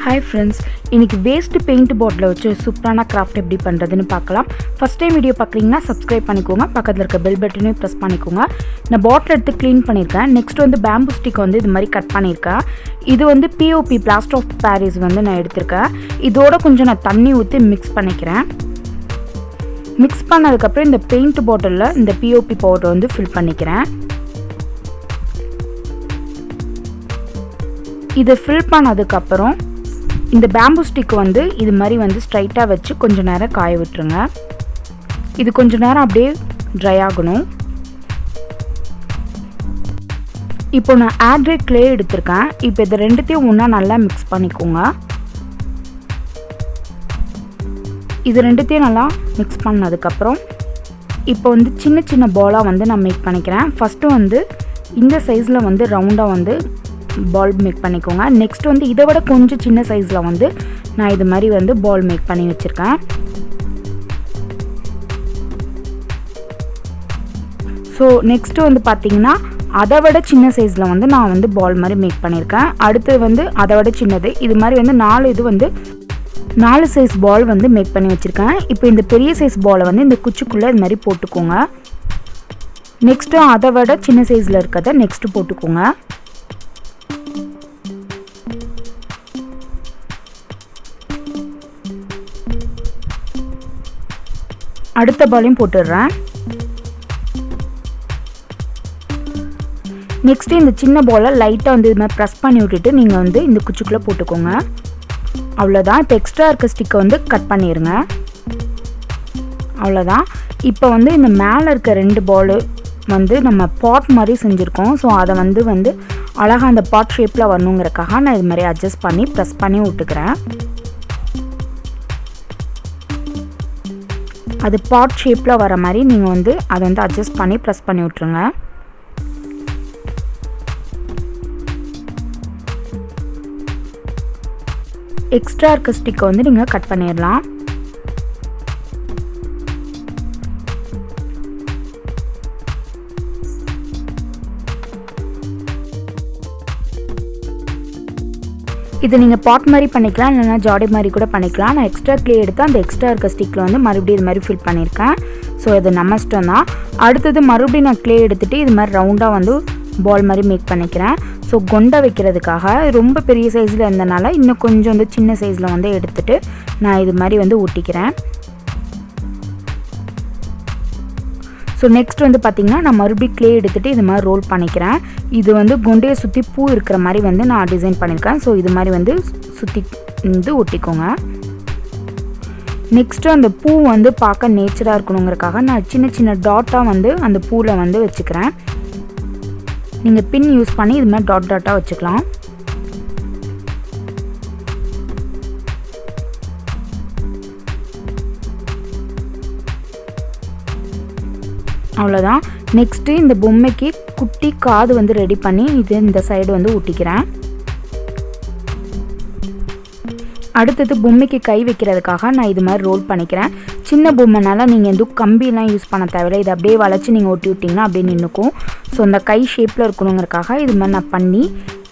Hi friends, இன்னைக்கு waste paint bottle வச்சு சூப்பரான கிராஃப்ட் எப்படி பண்றதுன்னு பார்க்கலாம். ஃபர்ஸ்ட் டைம் வீடியோ பார்க்கறீங்கன்னா subscribe பண்ணிக்கோங்க. பக்கத்துல இருக்க bell button-ஐ press பண்ணிக்கோங்க. நான் பாட்டில் எடுத்து க்ளீன் பண்ணிருக்கேன். நெக்ஸ்ட் வந்து bamboo stick வந்து இது மாதிரி கட் பண்ணிருக்கேன். இது வந்து POP plaster of Paris வந்து நான் எடுத்துர்க்கேன். இதோட கொஞ்சம் நான் தண்ணி ஊத்தி mix பண்ணிக்கிறேன். mix பண்ணதுக்கு அப்புறம் இந்த பெயிண்ட் பாட்டில்ல இந்த POP பவுடர் வந்து fill பண்ணிக்கிறேன். இத fill பண்ணதுக்கு அப்புறம் இந்த bamboo stick வந்து இது மாதிரி வந்து ஸ்ட்ரைட்டா வச்சு கொஞ்ச நேரம் காய விட்டுருங்க. இது கொஞ்ச நேரம் அப்படியே dry ஆகணும். இப்போ நான் air dry clay எடுத்துர்க்கேன். இப்போ இத ரெண்டுத்தையும் ஒண்ணா நல்லா mix பண்ணிக்கோங்க. இது ரெண்டுத்தையும் நல்லா mix பண்ணதுக்கு அப்புறம் இப்போ வந்து சின்ன சின்ன பாலா வந்து நான் மேக் பண்ணிக்கிறேன். ஃபர்ஸ்ட் வந்து இந்த சைஸ்ல வந்து ரவுண்டா வந்து பால் மேக் பண்ணிக்கோங்க. நெக்ஸ்ட் வந்து இதை விட கொஞ்சம் சின்ன சைஸ்ல வந்து நான் இது மாதிரி வந்து பால் மேக் பண்ணி வச்சிருக்கேன். ஸோ நெக்ஸ்ட் வந்து பார்த்தீங்கன்னா அதை விட சின்ன சைஸ்ல வந்து நான் வந்து பால் மாதிரி மேக் பண்ணியிருக்கேன். அடுத்து வந்து அதை விட சின்னது இது மாதிரி வந்து நாலு சைஸ் பால் வந்து மேக் பண்ணி வச்சிருக்கேன். இப்போ இந்த பெரிய சைஸ் பாலை வந்து இந்த குச்சிக்குள்ள இது மாதிரி போட்டுக்கோங்க. நெக்ஸ்ட் அதை விட சின்ன சைஸ்ல இருக்கதை நெக்ஸ்ட் போட்டுக்கோங்க. அடுத்த பாலையும் போட்டுடுறேன். நெக்ஸ்ட் இந்த சின்ன பாலை லைட்டாக வந்து இது மாதிரி ப்ரெஸ் பண்ணி விட்டுட்டு நீங்கள் வந்து இந்த குச்சிக்குள்ளே போட்டுக்கோங்க. அவ்வளோதான். இப்போ எக்ஸ்ட்ரா இருக்க ஸ்டிக்கை வந்து கட் பண்ணிடுங்க. அவ்வளோதான். இப்போ வந்து இந்த மேலே இருக்க ரெண்டு பால் வந்து நம்ம பாட் மாதிரி செஞ்சுருக்கோம். ஸோ அதை வந்து அழகாக அந்த பாட் ஷேப்பில் வரணுங்கிறக்காக நான் இது மாதிரி அட்ஜஸ்ட் பண்ணி ப்ரெஸ் பண்ணி விட்டுக்கிறேன். அது பாட் ஷேப்பில் வர மாதிரி நீங்கள் வந்து அதை வந்து அட்ஜஸ்ட் பண்ணி ப்ரெஸ் பண்ணி விட்ருங்க. எக்ஸ்ட்ரா இருக்க ஸ்டிக்கை வந்து நீங்கள் கட் பண்ணிடலாம். இது நீங்கள் பாட் மாதிரி பண்ணிக்கலாம், இல்லைனா ஜாடி மாதிரி கூட பண்ணிக்கலாம். நான் எக்ஸ்ட்ரா க்ளே எடுத்து அந்த எக்ஸ்ட்ரா இருக்க ஸ்டிக்கில் வந்து மறுபடியும் இது மாதிரி ஃபில் பண்ணியிருக்கேன். ஸோ இது நம்ம இஷ்டம் தான். அடுத்தது மறுபடியும் நான் க்ளே எடுத்துகிட்டு இது மாதிரி ரவுண்டாக வந்து பால் மாதிரி மேக் பண்ணிக்கிறேன். ஸோ கொண்டை வைக்கிறதுக்காக ரொம்ப பெரிய சைஸில் இருந்தனால இன்னும் கொஞ்சம் வந்து சின்ன சைஸில் வந்து எடுத்துகிட்டு நான் இது மாதிரி வந்து ஒட்டிக்கிறேன். ஸோ நெக்ஸ்ட் வந்து பார்த்திங்கன்னா நான் மறுபடியும் க்ளே எடுத்துகிட்டு இது மாதிரி ரோல் பண்ணிக்கிறேன். இது வந்து கொண்டையை சுற்றி பூ இருக்கிற மாதிரி வந்து நான் டிசைன் பண்ணியிருக்கேன். ஸோ இது மாதிரி வந்து சுற்றி வந்து ஒட்டிக்கோங்க. நெக்ஸ்ட்டு அந்த பூ வந்து பார்க்க நேச்சராக இருக்கணுங்கிறக்காக நான் சின்ன சின்ன டாட்டாக வந்து அந்த பூவில் வந்து வச்சுக்கிறேன். நீங்கள் பின் யூஸ் பண்ணி இது மாதிரி டாட்டாக வச்சுக்கலாம். அவ்வளோதான். நெக்ஸ்ட்டு இந்த பொம்மைக்கு குட்டி காது வந்து ரெடி பண்ணி இது இந்த சைடு வந்து ஒட்டிக்கிறேன். அடுத்தது பொம்மைக்கு கை வைக்கிறதுக்காக நான் இது மாதிரி ரோல் பண்ணிக்கிறேன். சின்ன பொம்மைனால நீங்கள் எதுவும் கம்பிலாம் யூஸ் பண்ண தேவையில்லை. இதை அப்படியே வளைச்சி நீங்கள் ஒட்டி விட்டிங்கன்னா அப்படியே நின்றுக்கும். ஸோ அந்த கை ஷேப்பில் இருக்கணுங்கிறக்காக இது மாதிரி நான் பண்ணி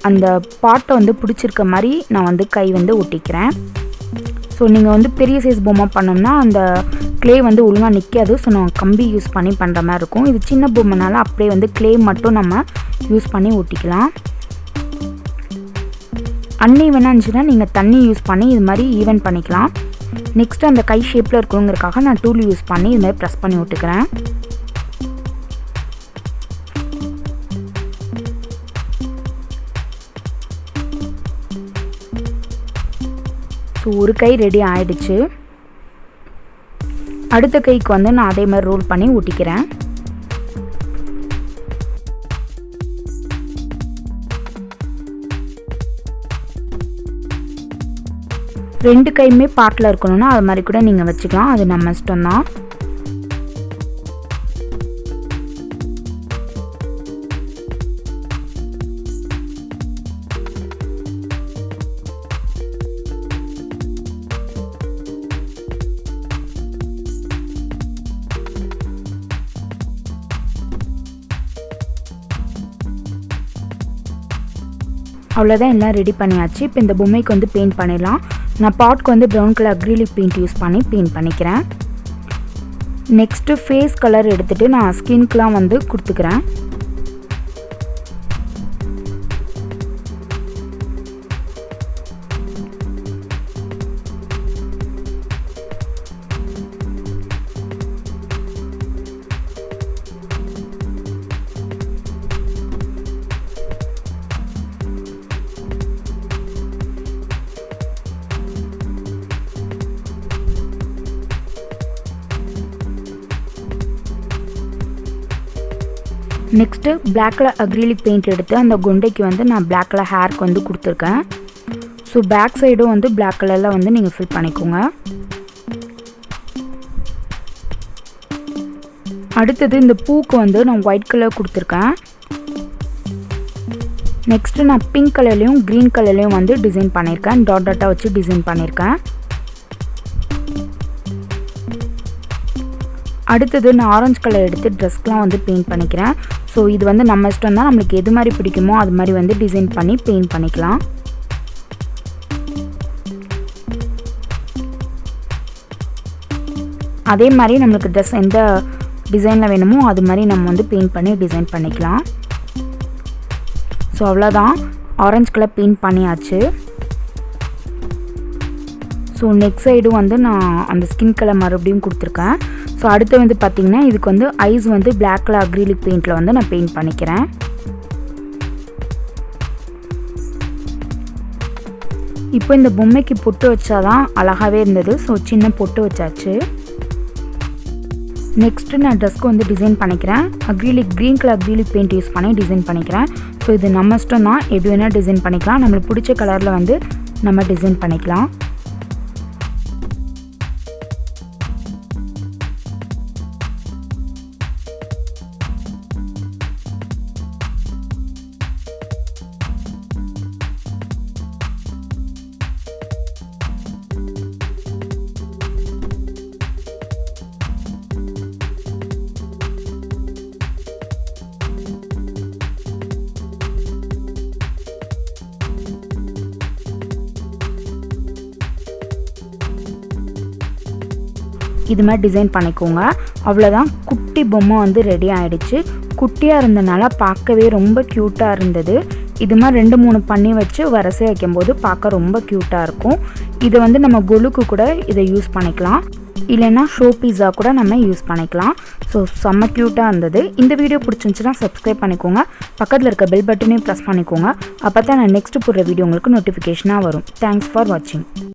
அந்த பாட்டை வந்து பிடிச்சிருக்க மாதிரி நான் வந்து கை வந்து ஒட்டிக்கிறேன். ஸோ நீங்கள் வந்து பெரிய சைஸ் பொம்மை பண்ணோம்னா அந்த க்ளே வந்து ஒழுங்காக நிற்காது. ஸோ நான் கம்பி யூஸ் பண்ணி பண்ணுற மாதிரி இருக்கும். இது சின்ன பொம்மைனால அப்படியே வந்து க்ளே மட்டும் நம்ம யூஸ் பண்ணி ஒட்டிக்கலாம். அன்ஈவனாக இருந்துச்சுன்னா நீங்கள் தண்ணி யூஸ் பண்ணி இது மாதிரி ஈவன் பண்ணிக்கலாம். நெக்ஸ்ட்டு அந்த கை ஷேப்பில் இருக்கணுங்கிறக்காக நான் டூல் யூஸ் பண்ணி இது மாதிரி ப்ரெஸ் பண்ணி விட்டுக்கிறேன். ஸோ ஒரு கை ரெடி ஆயிடுச்சு. அடுத்த கைக்கு வந்து நான் அதே மாதிரி ரோல் பண்ணி ஒட்டிக்கிறேன். ரெண்டு கையுமே பாட்டில் இருக்கணும்னா அது மாதிரி கூட நீங்கள் வச்சுக்கலாம். அது நம்ம இஷ்டம்தான். அவ்வளோதான் எல்லாம் ரெடி பண்ணியாச்சு. இப்போ இந்த பொம்மைக்கு வந்து பெயிண்ட் பண்ணிடலாம். நான் பாட்க்கு வந்து brown colour acrylic paint use பண்ணி பெயிண்ட் பண்ணிக்கிறேன். நெக்ஸ்ட்டு ஃபேஸ் கலர் எடுத்துகிட்டு நான் ஸ்கின்க்கெலாம் வந்து கொடுத்துக்கிறேன். Next black colour acrylic paint எடுத்து அந்த குண்டைக்கு வந்து நான் பிளாக் கலர் ஹேருக்கு வந்து கொடுத்துருக்கேன். ஸோ பேக் சைடும் வந்து பிளாக் கலரில் வந்து நீங்கள் ஃபில் பண்ணிக்கோங்க. அடுத்தது இந்த பூக்கு வந்து நான் ஒயிட் கலர் கொடுத்துருக்கேன். நெக்ஸ்ட்டு நான் பிங்க் கலர்லேயும் க்ரீன் கலர்லேயும் வந்து டிசைன் பண்ணியிருக்கேன். டாட் டாட்டாக வச்சு டிசைன் பண்ணியிருக்கேன். அடுத்தது நான் ஆரஞ்சு கலர் எடுத்து ட்ரெஸ்க்கெலாம் வந்து பெயிண்ட் பண்ணிக்கிறேன். ஸோ இது வந்து நம்ம இஷ்டம் தான், நம்மளுக்கு எது மாதிரி பிடிக்குமோ அது மாதிரி வந்து டிசைன் பண்ணி பெயிண்ட் பண்ணிக்கலாம். அதே மாதிரி நம்மளுக்கு ட்ரெஸ் எந்த டிசைனில் வேணுமோ அது மாதிரி நம்ம வந்து பெயிண்ட் பண்ணி டிசைன் பண்ணிக்கலாம். ஸோ அவ்வளோதான், ஆரஞ்சு கலர் பெயிண்ட் பண்ணியாச்சு. ஸோ நெக்ஸ்ட் சைடும் வந்து நான் அந்த ஸ்கின் கலர் மறுபடியும் கொடுத்துருக்கேன். ஸோ அடுத்து வந்து பார்த்திங்கன்னா இதுக்கு வந்து ஐஸ் வந்து பிளாக் கலர் அக்ரிலிக் பெயிண்டில் வந்து நான் பெயிண்ட் பண்ணிக்கிறேன். இப்போ இந்த பொம்மைக்கு பொட்டு வச்சா தான் அழகாகவே இருந்தது. ஸோ சின்ன பொட்டு வச்சாச்சு. நெக்ஸ்ட்டு நான் ட்ரெஸ்க்கு வந்து டிசைன் பண்ணிக்கிறேன். Green colour acrylic paint use பண்ணி டிசைன் பண்ணிக்கிறேன். ஸோ இது நம்ம இஷ்டம் தான், எப்படி வேணால் டிசைன் பண்ணிக்கலாம். நம்மளுக்கு பிடிச்ச கலரில் வந்து நம்ம டிசைன் பண்ணிக்கலாம். இது மாதிரி டிசைன் பண்ணிக்கோங்க. அவ்வளோதான், குட்டி பொம்மை வந்து ரெடி ஆகிடுச்சு. குட்டியாக இருந்தனால பார்க்கவே ரொம்ப க்யூட்டாக இருந்தது. இது மாதிரி 2-3 பண்ணி வச்சு வரிசையாக வைக்கும்போது பார்க்க ரொம்ப க்யூட்டாக இருக்கும். இதை வந்து நம்ம கொலுக்கு கூட இதை யூஸ் பண்ணிக்கலாம், இல்லைன்னா ஷோ பீஸா கூட நம்ம யூஸ் பண்ணிக்கலாம். ஸோ செம்ம க்யூட்டாக இருந்தது. இந்த வீடியோ பிடிச்சிருந்துச்சுன்னா சப்ஸ்கிரைப் பண்ணிக்கோங்க. பக்கத்தில் இருக்க பெல் பட்டனையும் ப்ரெஸ் பண்ணிக்கோங்க. அப்போ தான் நான் நெக்ஸ்ட்டு போடுற வீடியோ உங்களுக்கு நோட்டிஃபிகேஷனாக வரும். தேங்க்ஸ் ஃபார் வாட்சிங்.